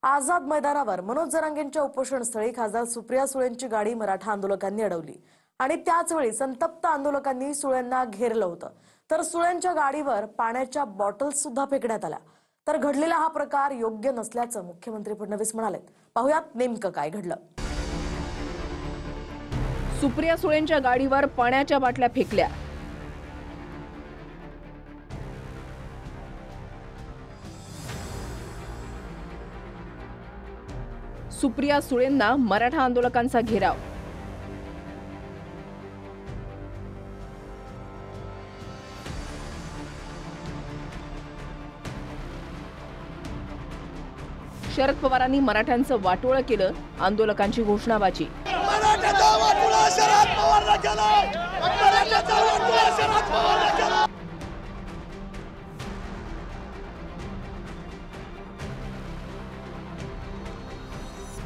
आझाद मैदानावर मनोज जरांगेंच्या उपोषणस्थळी खासदार सुप्रिया सुळेंची गाडी मराठा आंदोलकांनी अडवली आणि त्याच वेळी संतप्त आंदोलकांनी सुळेंना घेरलं होतं। तर सुळेंच्या गाडीवर पाण्याच्या बॉटल्स सुद्धा फेकण्यात आल्या। तर घडलेला हा प्रकार योग्य नसल्याचं मुख्यमंत्री फडणवीस म्हणाले। पाहुयात नेमकं काय घडलं। सुप्रिया सुळेंच्या गाडीवर पाण्याच्या बाटल्या फेकल्या। सुप्रिया सुळेंना मराठा आंदोलकांचा घेराव। शरद पवारांनी मराठ्यांचं वाटोळं केलं, आंदोलकांची घोषणाबाजी।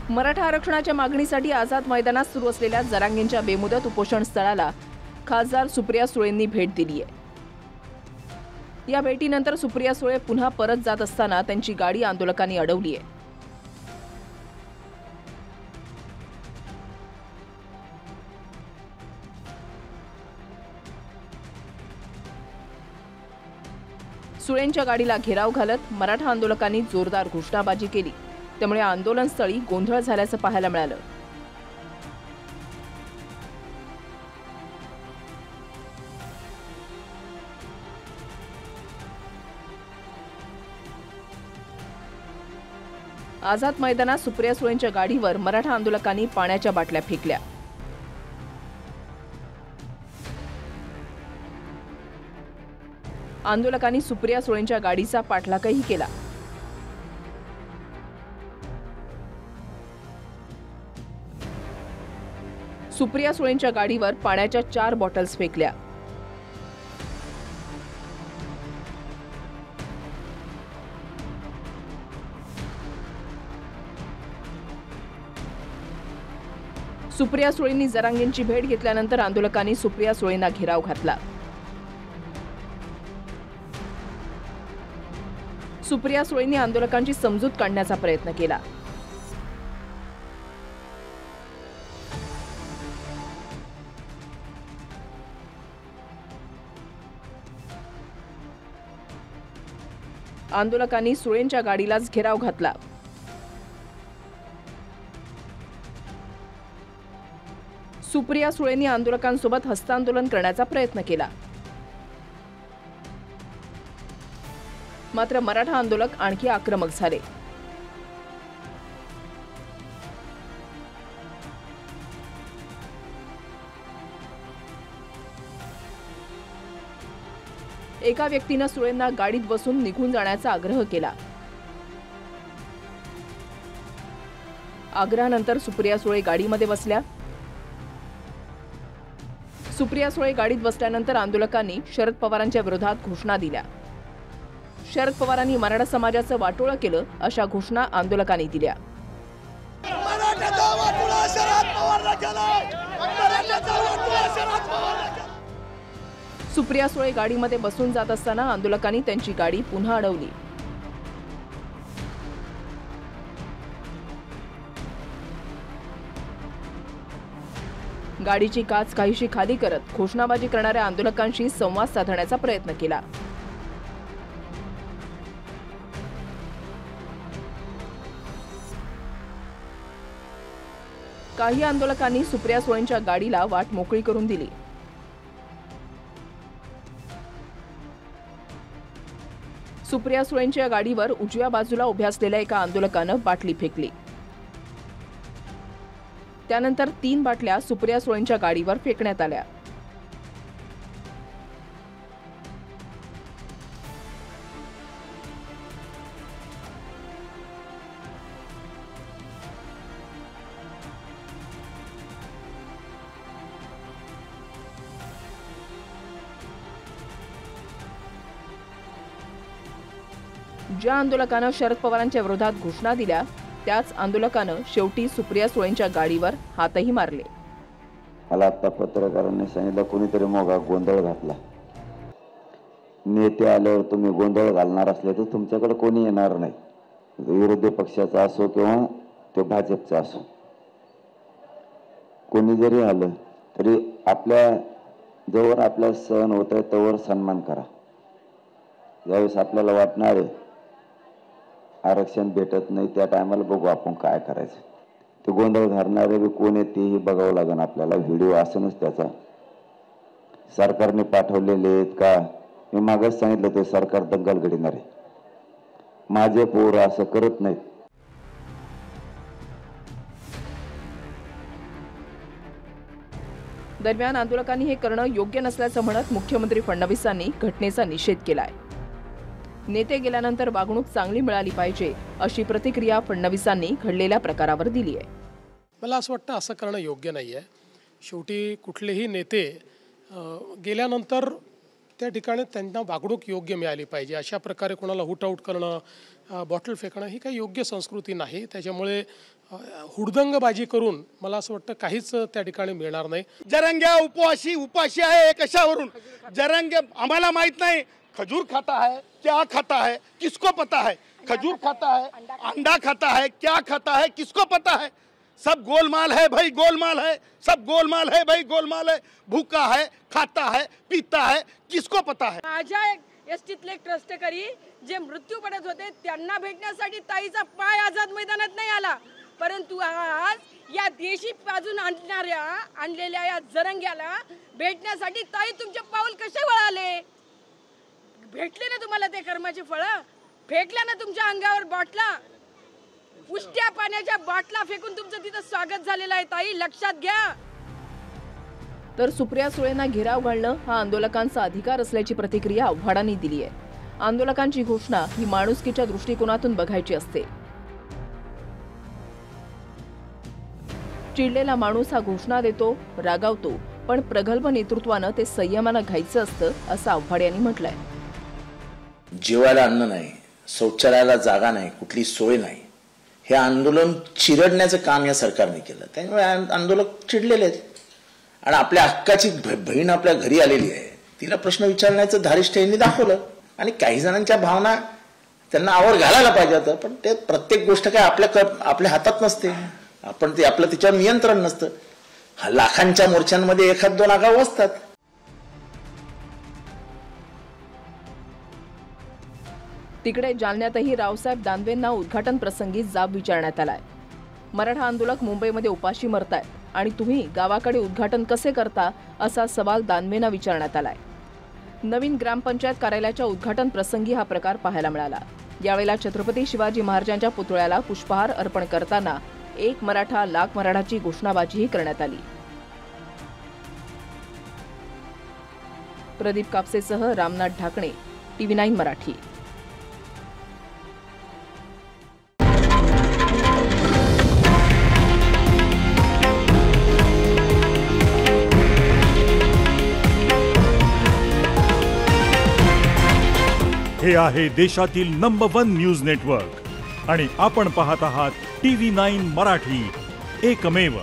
मराठा आरक्षणाच्या मागणीसाठी आझाद मैदानात सुरू असलेल्या जरांगेंच्या बेमुदत उपोषण स्थळाला खासदार सुप्रिया सुळेंनी भेट दिली आहे। या भेटीनंतर सुप्रिया सुळे पुन्हा परत जात असताना त्यांची गाडी आंदोलकांनी अडवली आहे। सुळेंच्या गाडीला घेराव घालत मराठा आंदोलकांनी जोरदार घोषणाबाजी केली, त्यामुळे आंदोलनस्थळी गोंधळ झाल्याचं पाहायला मिळालं। आझाद मैदानात सुप्रिया सुळेंच्या गाडीवर मराठा आंदोलकांनी पाण्याच्या बाटल्या फेकल्या। आंदोलकांनी सुप्रिया सुळेंच्या गाडीचा पाठलागही केला। सुप्रिया सुळेंच्या गाडीवर पाण्याच्या 4 बॉटल्स फेकल्या। सुप्रिया सुळेंनी जरांगेंची भेट घेतल्यानंतर आंदोलकांनी सुप्रिया सुळेंना घेराव घातला। सुप्रिया सुळेंनी आंदोलकांची समजूत काढण्याचा प्रयत्न केला। आंदोलकांनी सुळेंच्या गाडीलाच घेराव घातला। सुप्रिया सुळेंनी आंदोलकांसोबत हस्तांदोलन करण्याचा प्रयत्न केला, मात्र मराठा आंदोलक आणखी आक्रमक झाले। एका व्यक्तीने सुळेंना गाडीत बसून निघून जाण्याचा आग्रह केला। आग्रहानंतर सुप्रिया सुळे गाडीमध्ये बसल्या। सुप्रिया सुळे गाडीत बसल्यानंतर आंदोलकांनी शरद पवारांच्या विरोधात घोषणा दिल्या। शरद पवारांनी मराठा समाजाचं वाटोळं केलं, अशा घोषणा आंदोलकांनी दिल्या। सुप्रिया सुळे गाडीमध्ये बसून जात असताना आंदोलकांनी त्यांची गाडी पुन्हा अडवली। गाडीची काच काहीशी खाली करत घोषणाबाजी करणाऱ्या आंदोलकांशी संवाद साधण्याचा प्रयत्न केला। काही आंदोलकांनी सुप्रिया सुळेंच्या गाडीला वाट मोकळी करून दिली। सुप्रिया सुळेंच्या गाडीवर उजव्या बाजूला उभ्या असलेल्या एका आंदोलकानं बाटली फेकली। त्यानंतर 3 बाटल्या सुप्रिया सुळेंच्या गाडीवर फेकण्यात आल्या। ज्या आंदोलकानं शरद पवारांच्या विरोधात घोषणा दिल्या, त्याच आंदोलकानं शेवटी सुप्रिया सुळेंच्या गाडीवर हातही मारले। मला आता पत्रकारांनी सांगितलं कोणीतरी मोगा गोंधळ घातला। नेते आल्यावर तुम्ही गोंधळ घालणार असले तर तुमच्याकडे कोणी येणार नाही। विरोधी पक्षाचा असो किंवा तो भाजपचा असो, कोणी जरी आलं तरी जोवर आपला सहन होत आहे तोवर सन्मान करा. ज्यावेळेस आपल्याला वाटणार आहे आरक्षण भेटत नाही त्या टायमाला बघू आपण काय करायचं. ते गोंधळ घालणारे बी कोण आहे तेही बघावं लागेल आपल्याला. व्हिडिओ असूनच त्याचा सरकारने पाठवलेले आहेत का? मी मागच सांगितलं ते सरकार दंगल घडणार आहे. माझे पोर असं करत नाहीत. दरम्यान आंदोलकांनी हे करणं योग्य नसल्याचं म्हणत मुख्यमंत्री फडणवीसांनी घटनेचा निषेध केलाय. नेते गेल्यानंतर वागणूक चांगली मिळाली पाहिजे अशी प्रतिक्रिया फडणवीसांनी घडलेल्या प्रकारावर दिली आहे. मला असं वाटतं असं करणं योग्य नाही आहे. शेवटी कुठलेही नेते गेल्यानंतर त्या ठिकाणी त्यांना वागणूक योग्य मिळाली पाहिजे. अशा प्रकारे कोणाला हुटआउट करणं, बॉटल फेकणं ही काही योग्य संस्कृती नाही. त्याच्यामुळे हुडदंगबाजी करून मला असं वाटतं काहीच त्या ठिकाणी मिळणार नाही. जरंग्या उपाशी आहे कशावरून? जरंगे आम्हाला माहित नाही खजूर खाता है क्या खाता है किसको पता है? खजूर खाता है, अंडा खाता है, क्या खाता है किसको पता है? सब गोलमाल है भाई, गोलमाल है, सब गोलमाल है भाई, गोलमाल है. भूखा है, खाता है, पीता है, किसको पता है? माझ्या एसटीतले एक ट्रस्टेकरी जे मृत्यू पडत होते त्यांना भेटण्यासाठी ताईचा पाय आझाद मैदानात नाही आला, परंतु आज या देशी बाजून आणलेल्या या जरंग्याला भेटण्यासाठी ताई तुमचे पाऊल कसे वळाले? भेटले ना तुम्हाला ते कर्माचे फळं? फेकल्या ना तुमच्या अंगावर बाटला? उष्ट्या पाण्याच्या बाटला फेकून तुमचं तिथं स्वागत झालेलं आहे ताई, लक्षात घ्या. तर सुप्रिया सुळेंना घेराव घालणं हा आंदोलकांचा अधिकार असल्याची प्रतिक्रिया आव्हाडांनी दिली आहे. आंदोलकांची घोषणा ही माणुसकीच्या दृष्टिकोनातून बघायची असते. चिडलेला माणूस हा घोषणा देतो, रागावतो, पण प्रगल्भ नेतृत्वानं ते संयमानं घ्यायचं असतं असं आव्हाड यांनी म्हटलंय. जेवायला अन्न नाही, शौचालयाला जागा नाही, कुठली सोय नाही, हे आंदोलन चिरडण्याचं काम या सरकारने केलं. त्यामुळे आंदोलक चिडलेले आहेत आणि आपल्या हक्काची बहीण आपल्या घरी आलेली आहे, तिला प्रश्न विचारण्याचं धारिष्ठ्य यांनी दाखवलं. आणि काही जणांच्या भावना त्यांना आवड घालायला पाहिजे होतं, पण ते प्रत्येक गोष्ट काय आपल्या हातात नसते. आपण ते आपलं तिच्यावर नियंत्रण नसतं. लाखांच्या मोर्चांमध्ये एखाद दोन आगाऊ असतात. तिकडे जालन्यातही रावसाहेब दानवेंना उद्घाटन प्रसंगी जाब विचारण्यात आलाय. मराठा आंदोलक मुंबईमध्ये उपाशी मरतायत आणि तुम्ही गावाकडे उद्घाटन कसे करता असा सवाल दानवेंना विचारण्यात आलाय. नवीन ग्रामपंचायत कार्यालयाच्या उद्घाटन प्रसंगी हा प्रकार पाहायला मिळाला. यावेळेला छत्रपती शिवाजी महाराजांच्या पुतळ्याला पुष्पहार अर्पण करताना एक मराठा लाख मराठाची घोषणाबाजीही करण्यात आली. प्रदीप कापसेसह रामनाथ ढाकणे, TV9 मराठी. हे आहे देशातील नंबर 1 न्यूज नेटवर्क आणि आपण पाहत आहात TV9 मराठी, एकमेव.